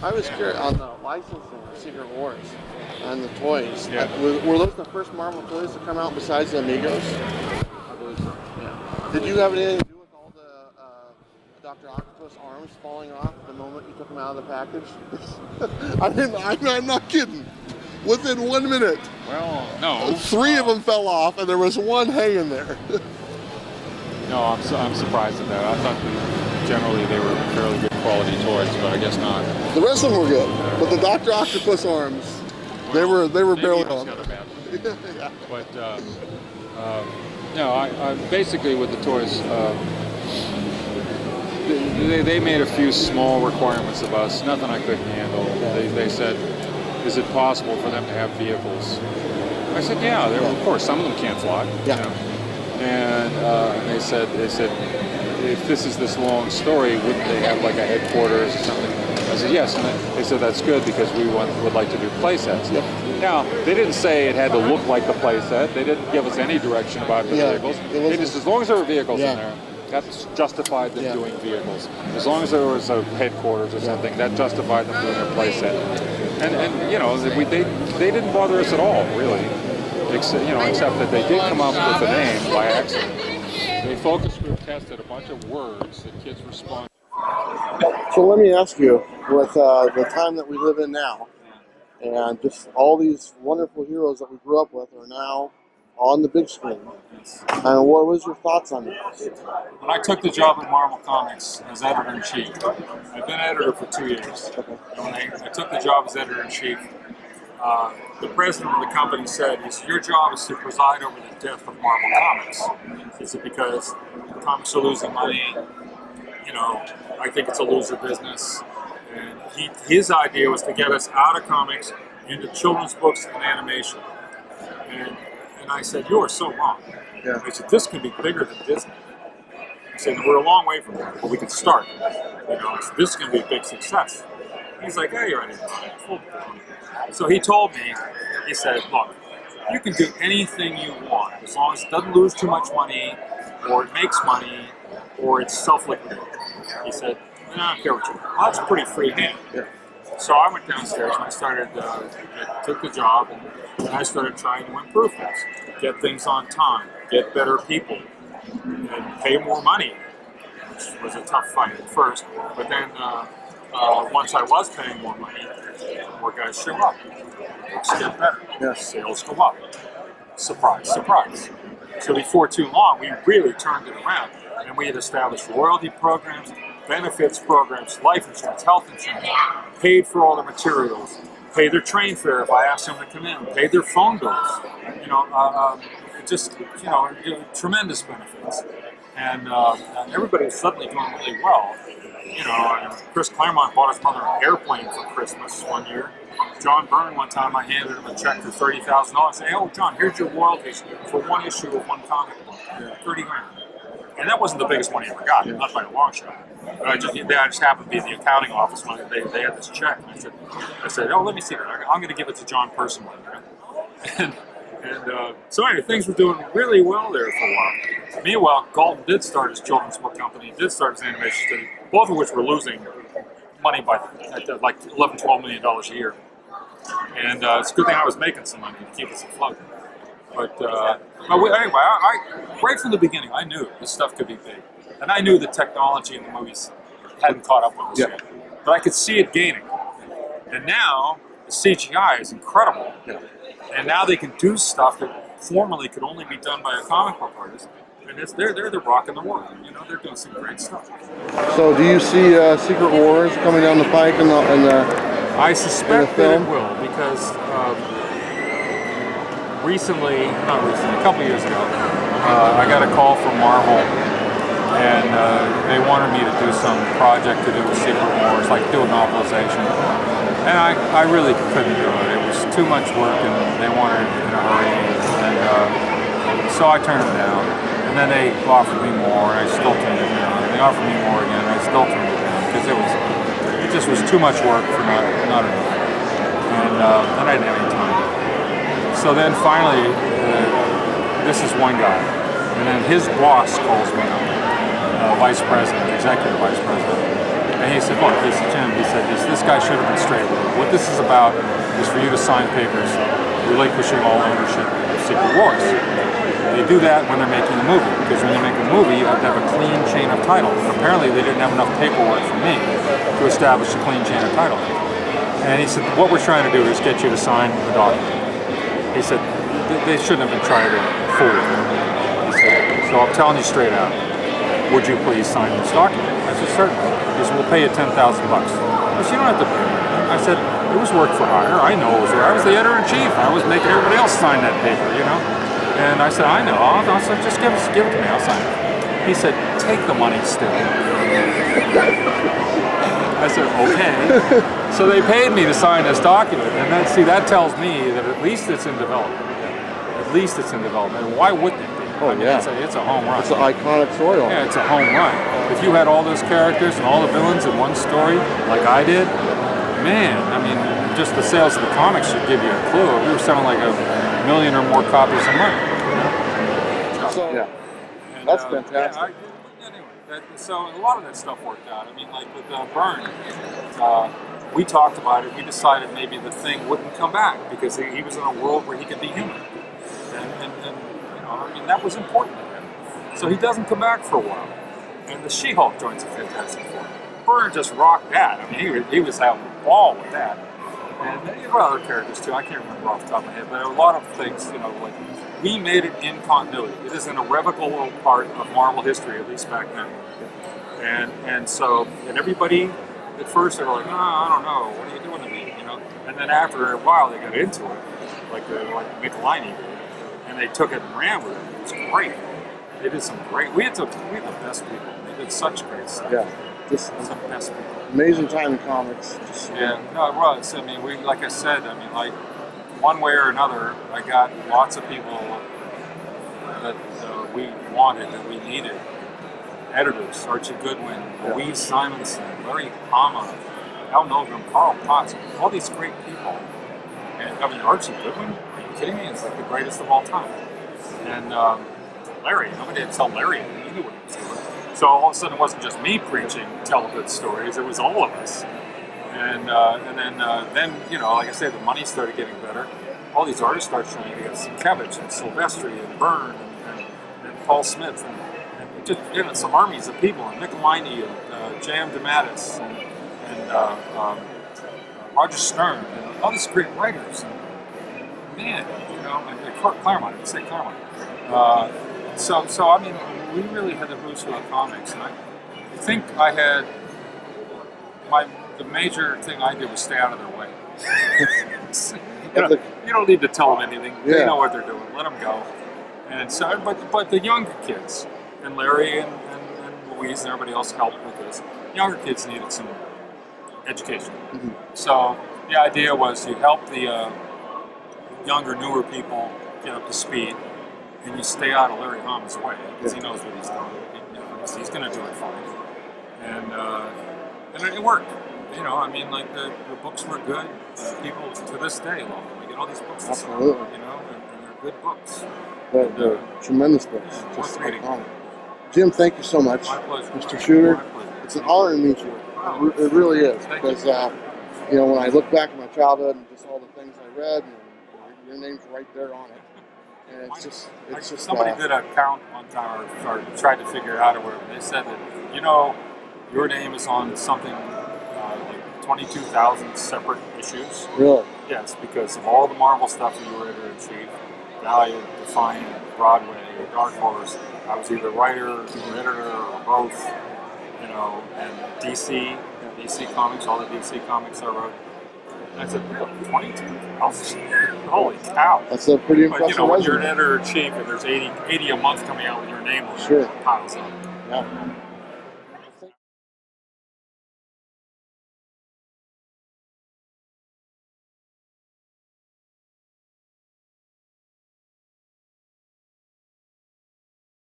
I was curious on the licensing of Secret Wars and the toys. Yeah. Were those the first Marvel toys to come out besides the Amigos? I believe so. Yeah. Did you have anything to do with all the Dr. Octopus arms falling off the moment you took them out of the package? I didn't. I'm not kidding. Within 1 minute, Well, no. three of them fell off, and there was one hanging there. No, I'm surprised at that. I thought that generally they were fairly good quality toys, but I guess not. The rest of them were good, but the Dr. Octopus arms, they were barely maybe it was on. the other bad. Yeah. But no, I basically with the toys, they made a few small requirements of us, nothing I couldn't handle. They said, is it possible for them to have vehicles? I said, yeah, of course, some of them can't fly. Yeah. You know? And they said, if this is this long story, wouldn't they have like a headquarters or something? I said, yes, and they said that's good because we would like to do play sets. Yep. Now, they didn't say it had to look like the play set. They didn't give us any direction about the vehicles. They just, as long as there were vehicles in there, that justified them doing vehicles. As long as there was a headquarters or something, that justified them doing a play set. And you know, they didn't bother us at all, really. Except that they did come up with the name by accident. They focus group tested a bunch of words that kids respond. So let me ask you, with the time that we live in now, and just all these wonderful heroes that we grew up with are now on the big screen. And what was your thoughts on this? When I took the job at Marvel Comics as editor-in-chief, I've been editor for 2 years. And when I took the job as editor-in-chief, the president of the company said, your job is to preside over the death of Marvel Comics. Is it because comics are losing money? You know, I think it's a loser business. And his idea was to get us out of comics into children's books and animation. And I said, you are so wrong. Yeah. I said, this could be bigger than Disney. I said, we're a long way from that, but we can start. You know, I said, this is going to be a big success. He's like, hey, you're right. So he told me, he said, look, you can do anything you want as long as it doesn't lose too much money, or it makes money, or it's self-liquidating. He said, I don't care what you do. Well, that's pretty free hand. Yeah. So I went downstairs and I started, I took the job and I started trying to improve things, get things on time, get better people, and pay more money, which was a tough fight at first. But then once I was paying more money, more guys show up. Books get better. Yeah. Sales go up. Surprise, surprise. So before too long, we really turned it around, and we had established royalty programs, benefits programs, life insurance, health insurance, paid for all the materials, paid their train fare if I asked them to come in, paid their phone bills, tremendous benefits. And everybody was suddenly doing really well. You know, and Chris Claremont bought his mother an airplane for Christmas one year. John Byrne, one time, I handed him a check for $30,000. I said, oh, John, here's your royalties for one issue of one comic book, 30 grand. And that wasn't the biggest money I ever got, not by a long shot. But I just happened to be in the accounting office when they had this check. And I said, oh, let me see that. I'm going to give it to John personally. And so anyway, things were doing really well there for a while. Meanwhile, Galton did start his children's book company, did start his animation studio, both of which were losing money by like $11, $12 million a year. And it's a good thing I was making some money to keep us afloat. But anyway, right from the beginning, I knew this stuff could be big. And I knew the technology in the movies hadn't caught up with us yet. But I could see it gaining. And now, the CGI is incredible. Yeah. And now they can do stuff that formerly could only be done by a comic book artist. And they're the rock in the world. You know, they're doing some great stuff. So do you see Secret Wars coming down the pike in the I suspect that it will, because a couple years ago, I got a call from Marvel, and they wanted me to do some project to do with Secret Wars, like do a novelization. And I really couldn't do it. It was too much work, and they wanted it in a hurry, and so I turned it down. And then they offered me more, and I still turned it down. And they offered me more again, and I still turned it down, because it just was too much work for not enough. And then I didn't have any time. So then finally, this is one guy, and then his boss calls me up, vice president, executive vice president, And he said, look, he said, Jim, he said, this guy should have been straight with it. What this is about is for you to sign papers relinquishing all ownership of Secret Wars. They do that when they're making a movie, because when you make a movie, you have to have a clean chain of title. And apparently they didn't have enough paperwork for me to establish a clean chain of title. And he said, what we're trying to do is get you to sign the document. He said, they shouldn't have been trying to fool you. He said, so I'm telling you straight out, would you please sign this document? I said, certainly. He said, we'll pay you $10,000. I said, you don't have to pay me. I said, it was work for hire. I know it was. I was the editor-in-chief. I was making everybody else sign that paper, you know? And I said, I know. I said, just give it to me. I'll sign it. He said, take the money still. I said, okay. So they paid me to sign this document. And then, see, that tells me that at least it's in development. At least it's in development. And why wouldn't it be? Oh, I mean, yeah. It's a home run. It's an iconic story. Yeah, it's a home run. If you had all those characters and all the villains in one story, like I did, man, I mean, just the sales of the comics should give you a clue. We were selling like 1 million or more copies a month. So, yeah. And, That's fantastic. Anyway, so a lot of that stuff worked out. I mean, like with Byrne, we talked about it. We decided maybe the Thing wouldn't come back because he was in a world where he could be human. And you know, I mean, that was important to him. So he doesn't come back for a while. And the She-Hulk joins the Fantastic Four. Byrne just rocked that. I mean, he was having a ball with that. And there were other characters too. I can't remember off the top of my head, but a lot of things, you know, like we made it in continuity. It is an irrevocable part of Marvel history, at least back then. And so everybody at first they were like, no, I don't know, what are you doing to me, you know? And then after a while they got into it, like Michelini did, and they took it and ran with it. It was great. They did some great. We had the best people. They did such great stuff. Yeah, just some best people. amazing time in comics. Just, Yeah, no, it was. I mean, like I said, I mean, like one way or another, I got lots of people that we wanted, that we needed. Editors: Archie Goodwin, Louise Simonson, Larry Hama, Al Milgram, Carl Potts, all these great people. And I mean, Archie Goodwin, are you kidding me? It's like the greatest of all time. And Larry, nobody had to tell Larry anything. He knew what he was doing. So all of a sudden, it wasn't just me preaching tell good stories; it was all of us. And then you know, like I said, the money started getting better. All these artists started showing. You got Sienkiewicz and Silvestri and Byrne and Paul Smith and just, you know, some armies of people, and Michelini and J.M. DeMatteis and Roger Stern and all these great writers. And, man, you know, and Claremont. I didn't say Claremont. So I mean, we really had the who's who of comics, and I think I had the major thing I did was stay out of their way. You don't need to tell them anything. They know what they're doing. Let them go. And so, but the younger kids, and Larry and Louise and everybody else helped with this. Younger kids needed some education. Mm-hmm. So the idea was you help the younger, newer people get up to speed, and you stay out of Larry Hama's way because he knows what he's doing. He's going to do it fine. And it worked. You know, I mean, like the books were good. People to this day love them. We get all these books. Absolutely. You know, and they're good books. They're tremendous books. Worth reading. Jim, thank you so much. My pleasure. Mr. Shooter, My pleasure. it's an honor to meet you. Wow. It really is. Thank Because, you know, when I look back at my childhood and just all the things I read, and your name's right there on it. And it's just somebody did a count one time or tried to figure it out or whatever. They said that, you know, your name is on something like 22,000 separate issues. Really? Yes, because of all the Marvel stuff you were editor-in-chief, Valiant, Defiant, Broadway, Dark Horse. I was either writer or editor or both, you know, and DC Comics, all the DC Comics I wrote. And I said, really, 22,000? Holy cow. That's a pretty impressive But, you know, when you're an resume. editor-in-chief and there's 80 a month coming out with your name on it, Sure. it piles up. Yeah.